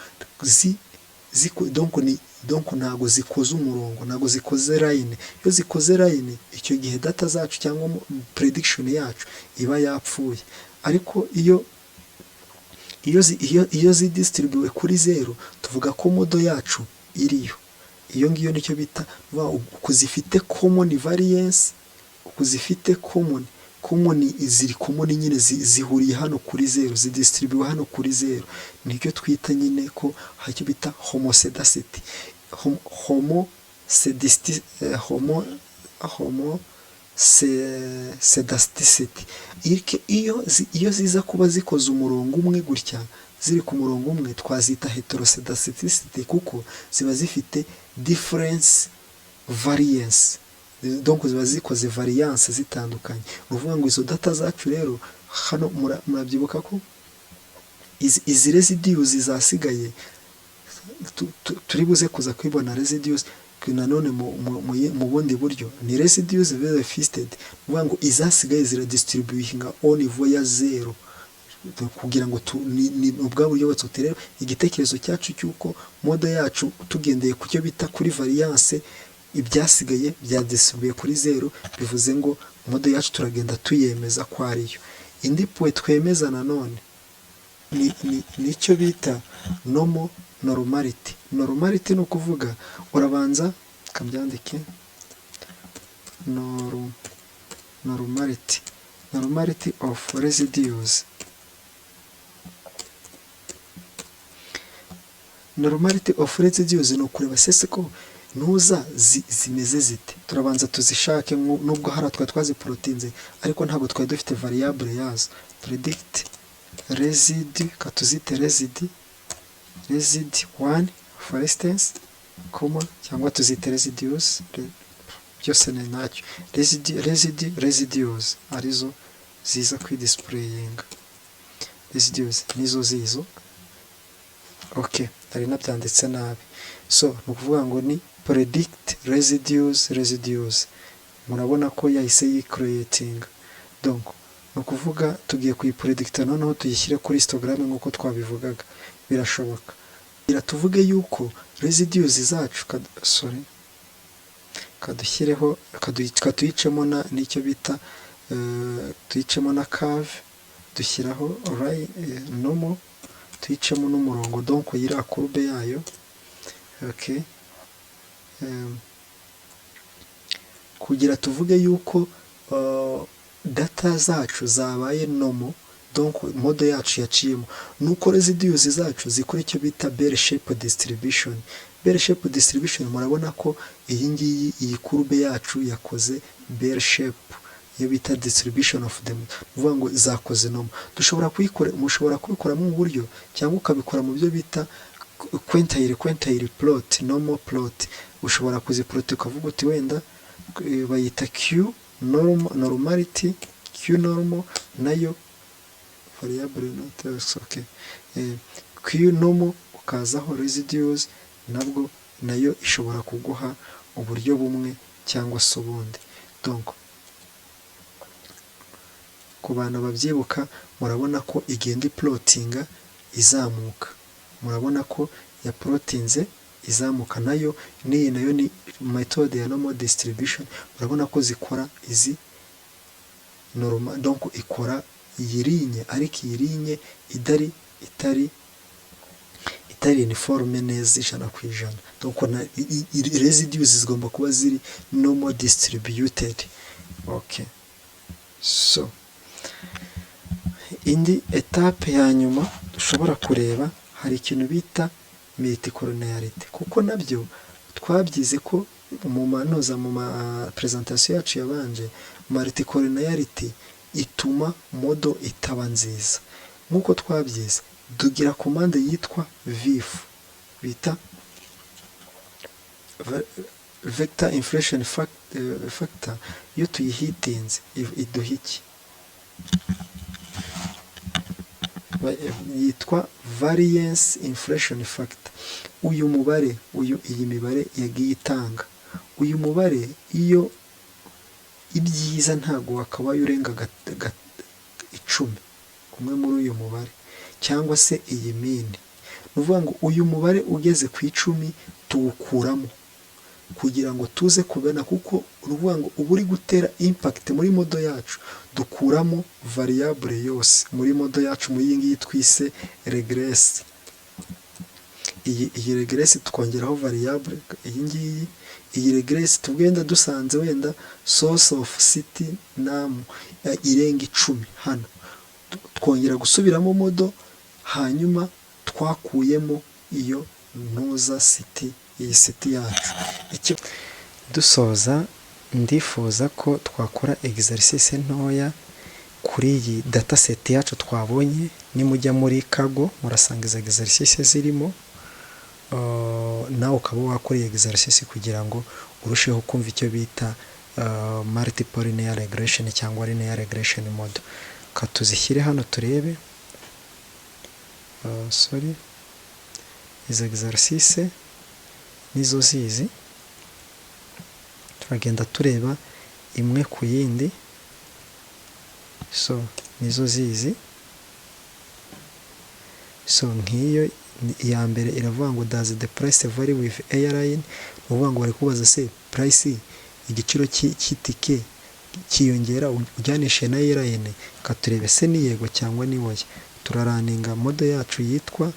S1: donc ntago zikoze umurongo, ntago zikoze line. Iyo zikoze line, icyo gihe data zacu cyangwa prediction yacu iba yapfuye. Ariko iyo zidistribuwe kuri 0, tuvuga ko model yacu iriyo. Iyo ngiyo nicyo bita kuzifite common variance, kuzifite common ziri common nyine zihuriye hano kuri 0, zidistribuwe hano kuri 0, nicyo twita nyine ko hacyo bita homoscedasticity. Homoscedasticity iyo ziza kuba zikoze umurongo umwe gutya, ziri ku murongo umwe, twazita heteroscedasticity kuko ziba zifite difference variance, donc ziba zikoze variance zitandukanye. Uvuga ngo izo data zacu rero hano murabyibuka ko izi residues zasigaye turi buze kuza kwibona residues nanone mu bundi buryo, ni residues very fitted. Uvuga ngo izasigaye ziradistribuinga on niveau ya 0 kugira ngo ni ubwa buryo bwose. Rero igitekerezo cyacu cyuko model yacu tugendeye ku cyo bita kuri variance, ibyasigaye byadistribuye kuri 0, bivuze ngo model yacu turagenda tuyemeza ko ariyo. Indi point twemeza nanone nicyo bita normality. Normality ni ukuvuga, urabanza kabyandike normality of residues. Normality of residues ni ukureba sese ko ntuza zimeze zite. Turabanza tuzishake, nubwo hari twari twaziprotinze ariko ntabwo twari dufite variable yazo. Predict residue, katuzite residue 1 for instance, cyangwa tuzite residues, byose ni nacyo residues arizo ziza kwidisplayinga. Residues nizo zizo. Okay, ari nabyanditse nabi. So ni ukuvuga ngo ni predict residues. Murabona ko yahise yicreating. Donc ni ukuvuga tugiye kuyipredict noneho tuyishyire kuri histogram nk'uko twabivugaga. Birashoboka. Tuvuge yuko residues zacu kadushyireho katuyicemo n'icyo bita tuyicemo na curve, dushyiraho normal, tuyicemo n'umurongo, donc yira courbe yayo. Okay, kugira tuvuge yuko data zacu zabaye normal, donc model yacu yaciyemo, nuko residues zacu zikora icyo bita bell shape distribution. Bell shape distribution murabona ko iyi courbe yacu yakoze bell shape, iyo bita distribution of them. Uvuga ngo zakoze normal. Mushobora kubikora mu buryo cyangwa ukabikora mu byo bita quintile plot, normal plot. Ushobora kuziplot ukavuga uti wenda bayita Q normality, Q normal nayo variable not else, okay. Qnomo ukazaho residues nabwo nayo ishobora kuguha uburyo bumwe cyangwa se ubundi. Donc ku bantu babyibuka murabona ko igenda iplotinga izamuka, murabona ko yaplotinze izamuka, nayo ni methode ya normal distribution. Murabona ko zikora izi normal, donc ikora iyi ligne, ariko iyi ligne itari uniforme neza ijana ku ijana. Donc residues zigomba kuba ziri normal distributed. Okay, so indi etape ya nyuma dushobora kureba, hari ikintu bita multicollinearity, kuko nabyo twabyize ko mu manoza mu presentation yacu yabanje. Multicollinearity ituma modo itaba nziza. Nkuko twabyize tugira commande yitwa vif, bita vector inflation factor. Iyo tuyihitinze iduha iki? Yitwa variance inflation factor. Uyu mubare, iyi mibare yagiye itanga, uyu mubare iyo ibyiza ntago wakabaye urenga 10, umwe muri uyu mubare, cyangwa se iyi mini. Nuvuga ngo uyu mubare ugeze ku 10 tuwukuramo kugira ngo tuze kubona, kuko uruvuga ngo uba uri gutera impact muri modo yacu. Dukuramo variable yose muri modo yacu, muri iyi ngiyi twise regress. Iyi regress tukongeraho variable iyi ngiyi. Iyi regress tugenda dusanze wenda source of city name irenga 10 hano, twongera gusubiramo modo, hanyuma twakuyemo iyo ntuza city, iyi city yacu. Dusoza ndifuza ko twakora exercice ntoya kuri iyi dataset yacu twabonye. Nimujya muri Kaggle murasanga izo exercice zirimo, nawe ukaba wakora exercice kugira ngo urusheho kumva icyo bita multiple linear regression cyangwa linear regression model. Katuzishyire hano turebe. Izo exercice nizo zizi, turagenda tureba imwe ku yindi. So nizo zizi. So nk'iyo iya mbere iravuga ngo does the price vary with airline. Uvuga ngo bari kubaza se price, igiciro cy'itike kiyongera ujyanishe na airline. Katurebe se ni yego cyangwa ni oya. Turaraninga modo yacu yitwa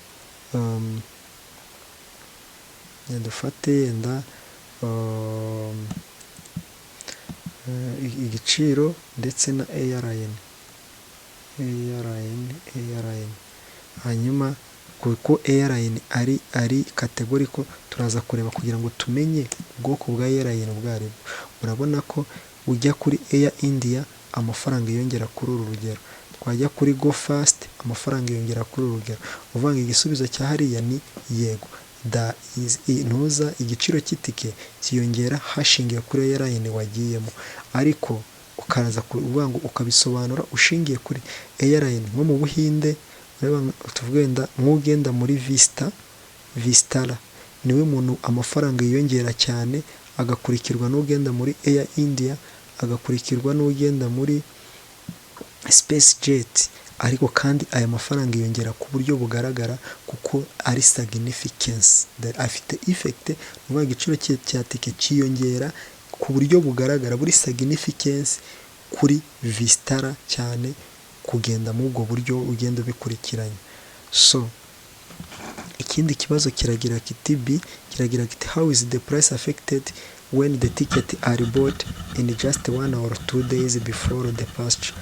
S1: dufate yenda igiciro ndetse na airline. Hanyuma kuko airline ari categorical, turaza kureba kugira ngo tumenye ubwoko bwa airline ubwo aribwo. Murabona ko ujya kuri Air India amafaranga yongera kuri uru rugero, twajya kuri Go Fast amafaranga yongera kuri uru rugero. Uvuga ngo igisubizo cya hariya ni yego. Ntuza igiciro cy'itike kiyongera hashingiye kuri airline wagiyemo, ariko ukaraza kuvuga ngo ukabisobanura ushingiye kuri airline. Nko mu Buhinde tuvugenda nk'ugenda muri Vistara niwe muntu amafaranga yiyongera cyane, agakurikirwa n'ugenda muri Air India, agakurikirwa n'ugenda muri Space Jet. Ariko kandi aya mafaranga yiyongera ku buryo bugaragara kuko ari significance, afite effect. Nuvuga igiciro cya tike kiyongera ku buryo bugaragara, buri significance kuri Vistara cyane kugenda mu ubwo buryo ugenda bikurikiranye. So ikindi kibazo kiragira kiti B, kiragira kiti how is the price affected when the ticket are bought in just 1 or 2 days before departure.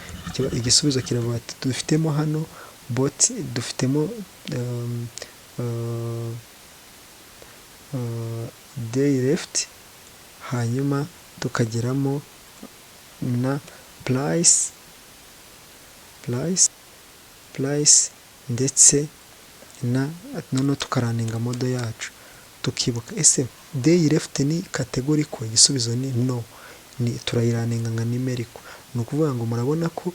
S1: Igisubizo kiravuga ati dufitemo hano bought, dufitemo day left, hanyuma tukageramo na price ndetse na none tukaraninga modo yacu tukibuka ese day left ni categorical. Igisubizo ni no, ni turayiraninga nka numerical. Ni ukuvuga ngo murabona ko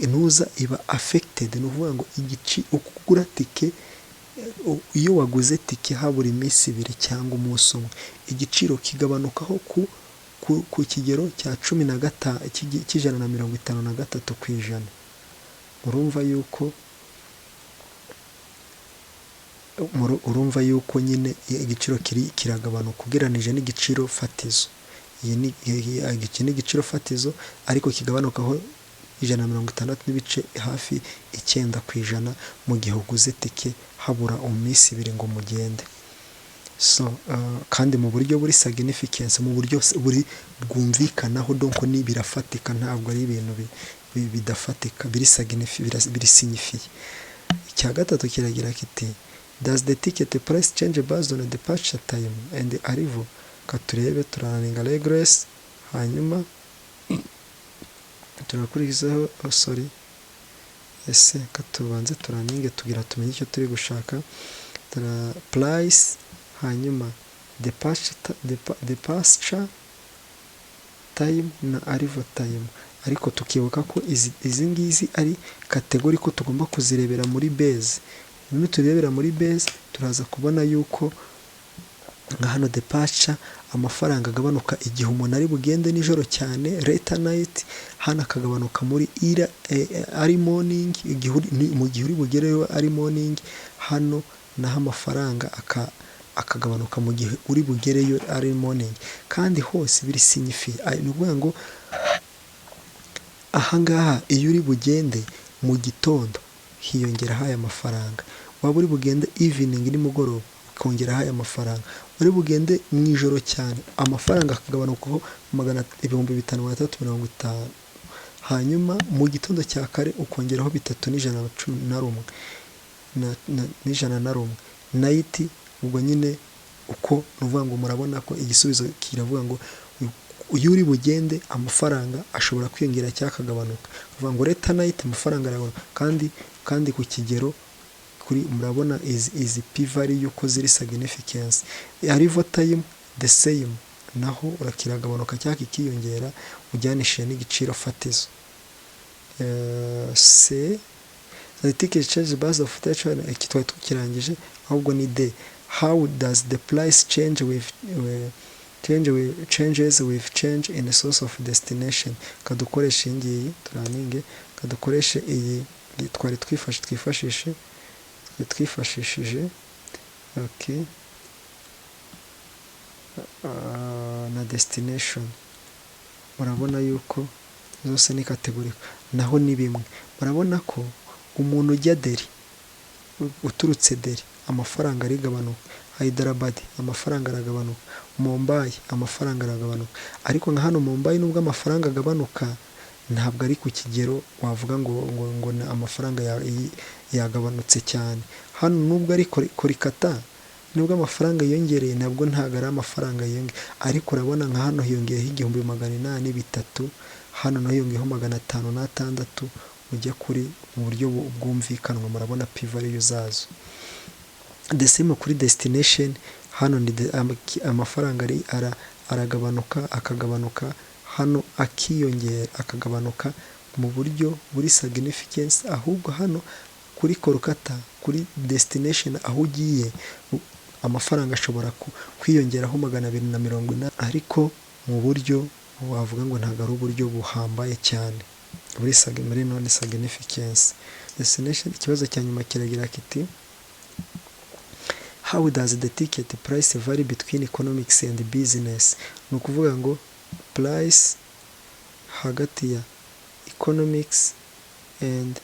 S1: ntuza iba affected, ni ukuvuga ngo uko ugura tike, iyo waguze tike habura iminsi 2 cyangwa umunsi umwe, igiciro kigabanukaho ku kigero cya 153%. urumva yuko nyine igiciro kiragabanuka ugereranije n'igiciro fatizo. Iki ni igiciro fatizo ariko kigabanukaho 160 hafi 9% mu gihe uguze tike habura iminsi 2 ngo mugende. Kandi mu buryo buri significance, mu buryo buri bwumvikanaho, donc ni birafatika, ntabwo ari ibintu bidafatika, biri signifiye. Icya gatatu kiragira kiti does the ticket price change based on departure time and arrival? Katurebe turaninga regress, hanyuma turakurikizaho katubanze turaninge tugira tumenye icyo turi gushaka. Price, hanyuma departure time na arrival time, ariko tukibuka ko izi ngizi ari kategori ko tugomba kuzirebera muri base. Turebera muri base turaza kubona yuko nka hano departure amafaranga agabanuka igihe umuntu ari bugende nijoro cyane, late night, hano akagabanuka muri ari morning, mu gihe uri bugereyo ari morning, hano naho amafaranga akagabanuka mu gihe uri bugereyo ari morning, kandi hose biri signifiye. Ni ukuvuga ngo ahangaha iyo uri bugende mu gitondo hiyongeraho aya mafaranga, waba uri bugende evening nimugoroba ukongeraho aya mafaranga, uri bugende mu ijoro cyane amafaranga akagabanukaho 5350, hanyuma mu gitondo cya kare ukongeraho 3111 night. Ubwo nyine uko nuvuga ngo murabona ko igisubizo kiravuga ngo iyo uri bugende amafaranga ashobora kwiyongera cyangwa akagabanuka. Uvuga ngo late night amafaranga aragabanuka, kandi ku kigero kuri murabona izi p value yuko ziri significance. Arrival time the same, naho urakiragabanuka cyangwa kikiyongera ujyanishije n'igiciro fatizo. The ticket change based of time, twari tukirangije, ahubwo ni d. How does the price change with changes with change in the source of destination? Kadukoresha ingiyi turaninge, kadukoreshe iyi twari twifashishije na destination. Murabona yuko zose ni kategori, naho ni bimwe. Murabona ko umuntu ujya Delhi, uturutse Delhi, amafaranga arigabanuka, Hyderabad amafaranga aragabanuka, Mumbai amafaranga aragabanuka, ariko nka hano Mumbai nubwo amafaranga agabanuka ntabwo ari ku kigero wavuga ngo amafaranga yagabanutse cyane. Hano nubwo ari Kolkata nubwo amafaranga yiyongereye ntabwo ari amafaranga yiyongera, ariko urabona nka hano hiyongeyeho 1803, hano naho hiyongeyeho 506, ujya kuri mu buryo bwumvikanwa. Murabona p value zazo. The same kuri destination, hano ni amafaranga aragabanuka akagabanuka, hano akiyongera akagabanuka mu buryo buri significance. Ahubwo hano kuri Kolkata, kuri destination aho ugiye, amafaranga ashobora kwiyongeraho 240, ariko mu buryo wavuga ngo ntabwo ari uburyo buhambaye cyane muri non significance. Destination, ikibazo cya nyuma kiragira kiti how does the ticket price vary between economics and business? Ni ukuvuga ngo price hagati ya economics and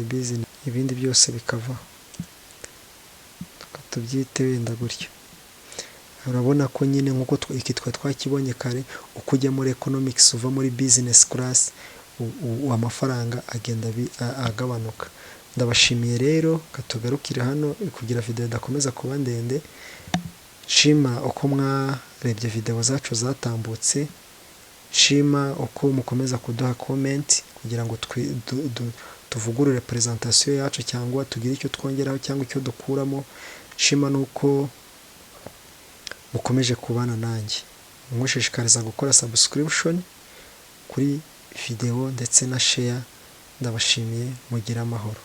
S1: business, ibindi byose bikavaho, tubyite wenda gutyo. Urabona ko nyine nkuko iki twakibonye kare, uko ujya muri economics uva muri business class amafaranga agenda agabanuka. Ndabashimiye rero, katugarukire hano kugira video idakomeza kuba ndende. Shima uko mwarebye video zacu zatambutse, shima uko mukomeza kuduha comment kugira ngo tuvugurure presentation yacu cyangwa tugire icyo twongeraho cyangwa icyo dukuramo. Shima nuko mukomeje kubana nanjye, mushishikariza gukora subscription kuri videwo ndetse na share. Ndabashimiye, mugire amahoro.